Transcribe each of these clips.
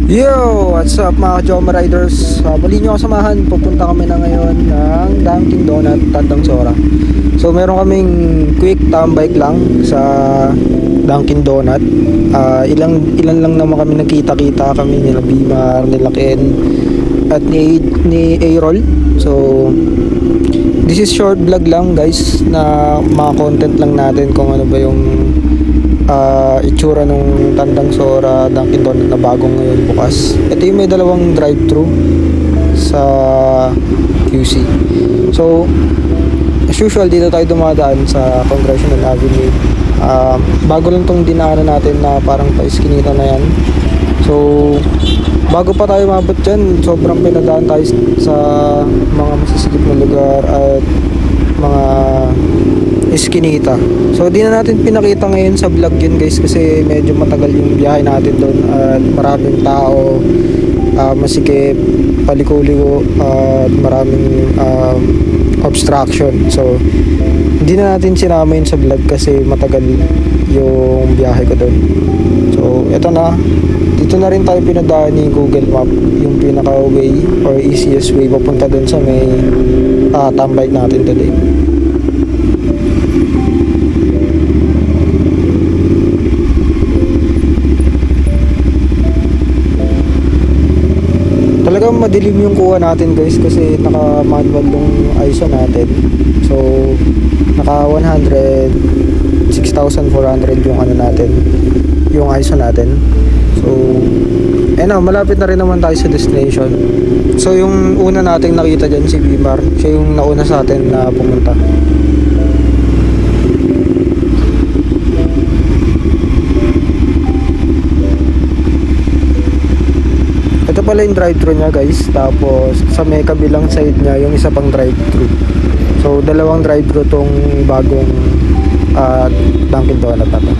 Yo! What's up mga Joma Riders? Muli nyo kasamahan, pupunta kami na ngayon ng Dunkin Donut, Tandang Sora. So meron kaming quick tambike lang sa Dunkin Donut. Ilan lang naman kami nagkita-kita kami nila Bimar, nila Ken at ni A-Roll. So this is short vlog lang guys, na mga content lang natin kung ano ba yung itsura nung Tandang Sora Dunkin Donut na bagong ngayon bukas. Ito yung may dalawang drive-thru sa QC. So as usual, dito tayo dumadaan sa Congressional Avenue. Bago lang tong dinaanan natin na parang pa-iskinita na yan. So bago pa tayo mabot dyan, sobrang pinadaan tayo sa mga masisikip na lugar at mga iskinita. So di na natin pinakita ngayon sa vlog yun guys, kasi medyo matagal yung biyahe natin doon at maraming tao, masikip, paliko-liko at maraming obstruction. So hindi na natin sinama yun sa vlog kasi matagal yung biyahe ko doon. So eto na, dito na rin tayo pinadaan ni Google Map, yung pinaka way or easiest way papunta doon sa may tambike natin today. Talagang madilim yung kuha natin guys, kasi naka manual yung ISO natin. So naka 6,400 yung ano natin, yung ISO natin. So malapit na rin naman tayo sa destination. So yung una nating nakita dyan si Bimar, siya yung nauna sa atin na pumunta. Ito pala yung drive-thru niya guys. Tapos sa may kabilang side niya yung isa pang drive-thru. So dalawang drive-thru tong bagong Dunkin Donut na to.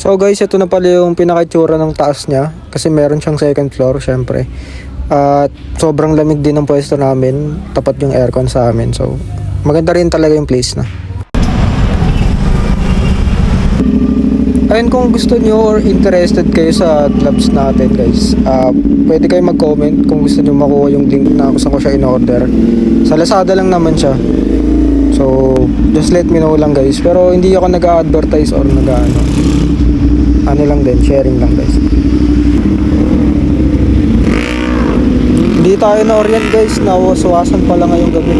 So guys, ito na pala yung pinaka-itsura ng taas niya, kasi meron siyang second floor syempre. At sobrang lamig din ng pwesto namin, tapat yung aircon sa amin. So maganda rin talaga yung place na. Ayun, kung gusto nyo or interested kayo sa clubs natin guys, pwede kayo mag-comment kung gusto nyo makuha yung link na kung saan ko siya in-order. Sa Lazada lang naman siya. So just let me know lang guys. Pero hindi ako nag-a-advertise or ano lang din, sharing lang guys. Hindi tayo na orient guys, nawaswasan pala ngayong gabi.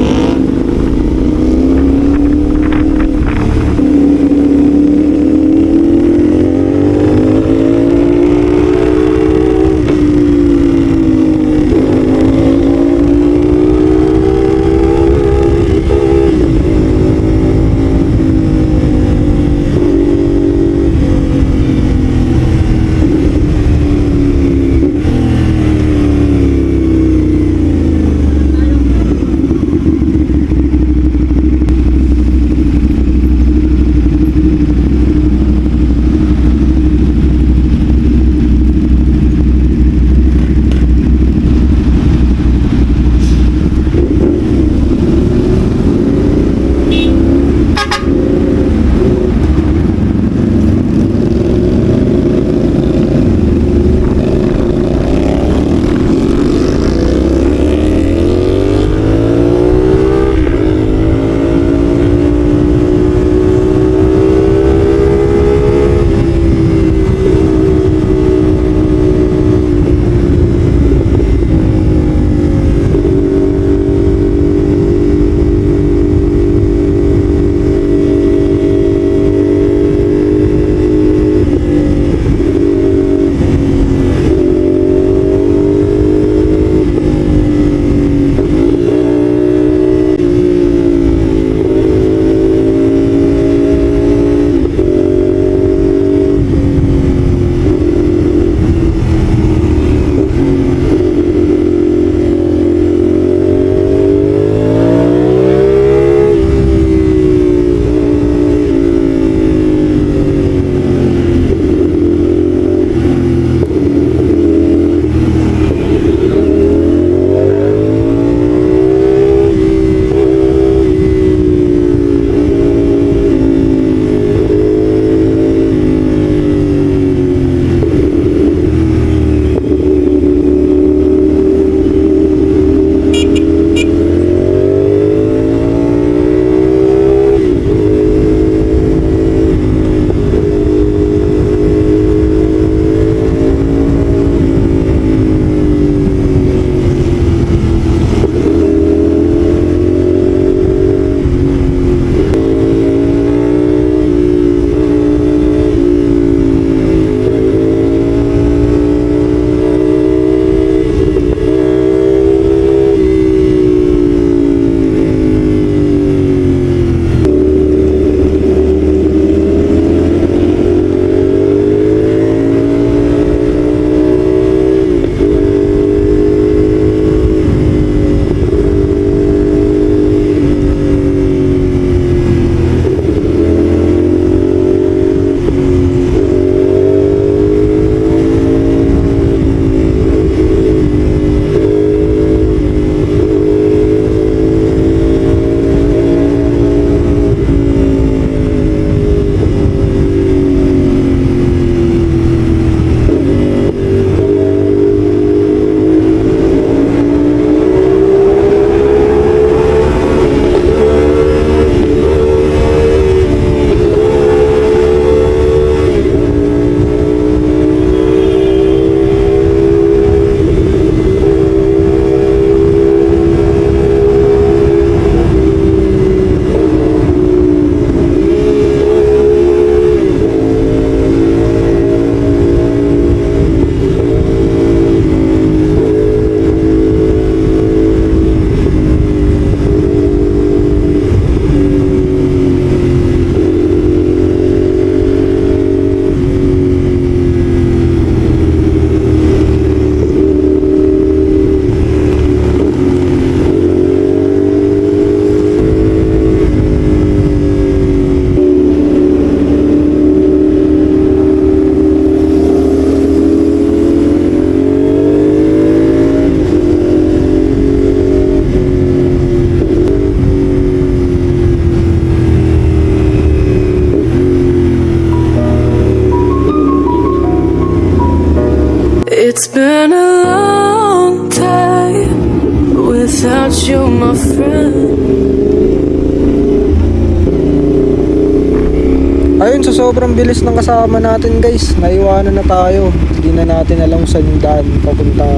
ayun, so sobrang bilis ng kasama natin guys. Naiwanan na tayo. Hindi na natin alam saan yung daan papunta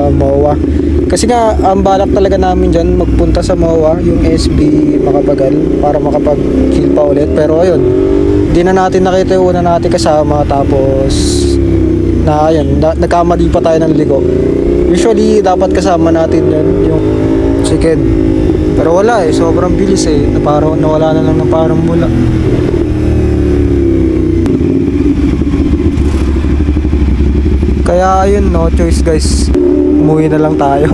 MOA. Kasi nga, ang balak talaga namin dyan magpunta sa MOA, yung SB Makapagal, para makapag-chill pa ulit. Pero ayun, hindi na natin nakita yung una natin kasama. Tapos na ayun, nagkamali pa tayo ng ligo. Usually dapat kasama natin yun, yung chicken. Pero wala eh, sobrang bilis eh. Parang nawala na lang ng parang mula. Kaya ayun, no choice guys. Umuwi na lang tayo.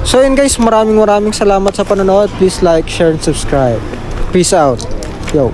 So yun guys, maraming salamat sa panonood. Please like, share, and subscribe. Peace out. Yo.